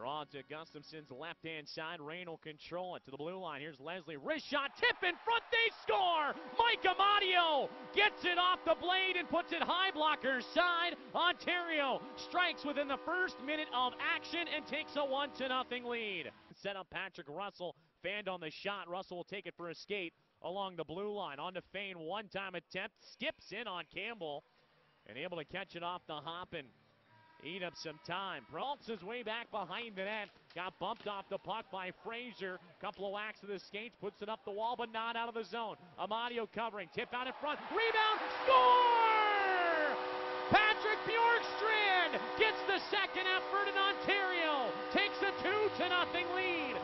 Draw to Gustafson's left-hand side. Rain will control it to the blue line. Here's Leslie. Wrist shot. Tip in front. They score! Mike Amadio gets it off the blade and puts it high blocker's side. Ontario strikes within the first minute of action and takes a 1-0 lead. Set up Patrick Russell. Fanned on the shot. Russell will take it for a skate along the blue line. On to Fane. One-time attempt. Skips in on Campbell and able to catch it off the hop and eat up some time. Praltz is way back behind the net. Got bumped off the puck by Frazier. Couple of whacks of the skates. Puts it up the wall, but not out of the zone. Amadio covering. Tip out in front. Rebound. Score! Patrick Bjorkstrand gets the second effort, and Ontario takes a 2-0 lead.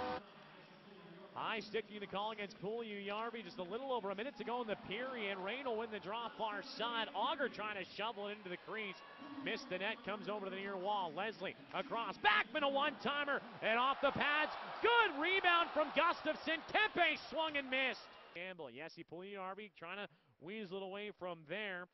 High sticking the call against Puljujarvi. Just a little over a minute to go in the period. Rain will win the draw far side. Auger trying to shovel it into the crease. Missed the net, comes over to the near wall. Leslie across. Backman a one-timer and off the pads. Good rebound from Gustafson. Kempe swung and missed. Campbell, Jesse Puljujarvi trying to weasel it away from there.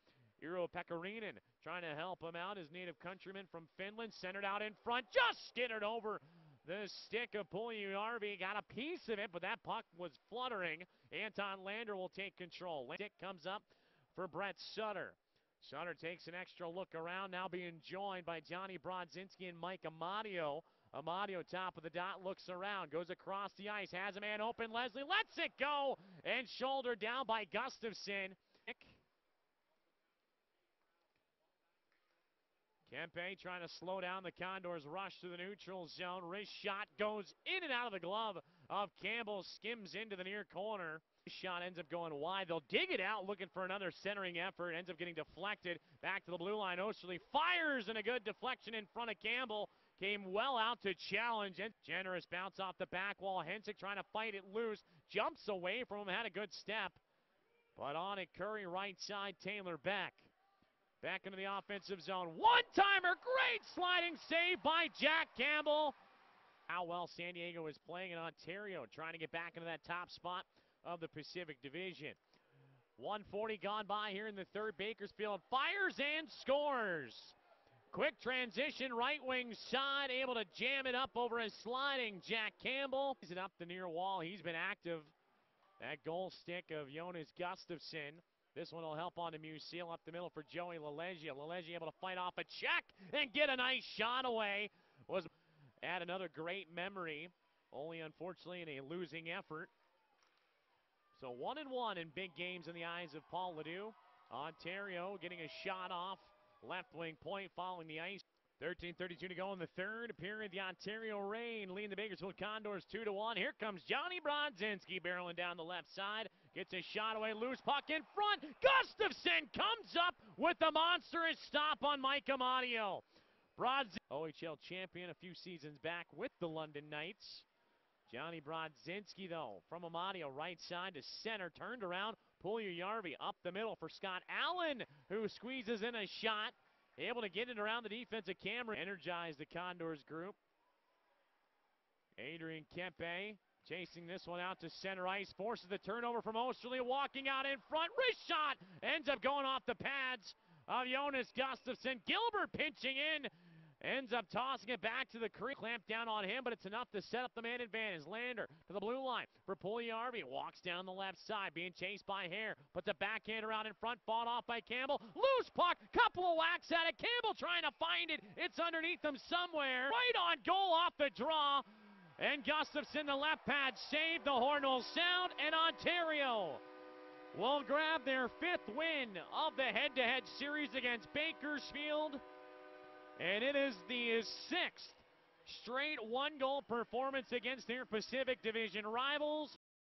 Eero Pekarinen trying to help him out. His native countryman from Finland centered out in front. Just skittered over the stick of Puljujarvi. Got a piece of it, but that puck was fluttering. Anton Lander will take control. Stick comes up for Brett Sutter. Sutter takes an extra look around, now being joined by Johnny Brodzinski and Mike Amadio. Amadio top of the dot, looks around, goes across the ice, has a man open. Leslie lets it go, and shouldered down by Gustafson. Kempe trying to slow down the Condors' rush to the neutral zone. Wrist shot goes in and out of the glove of Campbell, skims into the near corner. Shot ends up going wide. They'll dig it out, looking for another centering effort. Ends up getting deflected back to the blue line. Osterley fires, and a good deflection in front of Campbell. Came well out to challenge. And generous bounce off the back wall. Hensick trying to fight it loose. Jumps away from him, had a good step. But on it, Curry right side, Taylor Beck. Back into the offensive zone. One-timer, great sliding save by Jack Campbell. How well San Diego is playing in Ontario, trying to get back into that top spot of the Pacific Division. 1:40 gone by here in the third. Bakersfield fires and scores. Quick transition, right wing side, able to jam it up over a sliding Jack Campbell. He's it up the near wall. He's been active. That goal stick of Jonas Gustafsson. This one will help on to Musil up the middle for Joey LaLeggia. LaLeggia able to fight off a check and get a nice shot away. Was add another great memory, only unfortunately in a losing effort. So 1-1 in big games in the eyes of Paul LaDue. Ontario getting a shot off left wing point following the ice. 13:32 to go in the third period. The Ontario Reign leading the Bakersfield Condors 2-1. Here comes Johnny Brodzinski barreling down the left side. Gets a shot away, loose puck in front. Gustafson comes up with the monstrous stop on Mike Amadio. OHL champion a few seasons back with the London Knights. Johnny Brodzinski, though, from Amadio, right side to center, turned around. Puljujarvi up the middle for Scott Allen, who squeezes in a shot. Able to get it around the defensive camera. Energize the Condors group. Adrian Kempe chasing this one out to center ice. Forces the turnover from Osterley. Walking out in front. Wrist shot. Ends up going off the pads of Jonas Gustafsson. Gilbert pinching in. Ends up tossing it back to the crease. Clamp down on him, but it's enough to set up the man advantage. Lander to the blue line for Puljujarvi. Walks down the left side, being chased by Hare. Puts a backhand around in front, fought off by Campbell. Loose puck, couple of whacks at it. Campbell trying to find it. It's underneath him somewhere. Right on goal off the draw. And Gustafson, the left pad, saved. The horn will sound, and Ontario will grab their 5th win of the head-to-head series against Bakersfield. And it is the 6th straight one-goal performance against their Pacific Division rivals.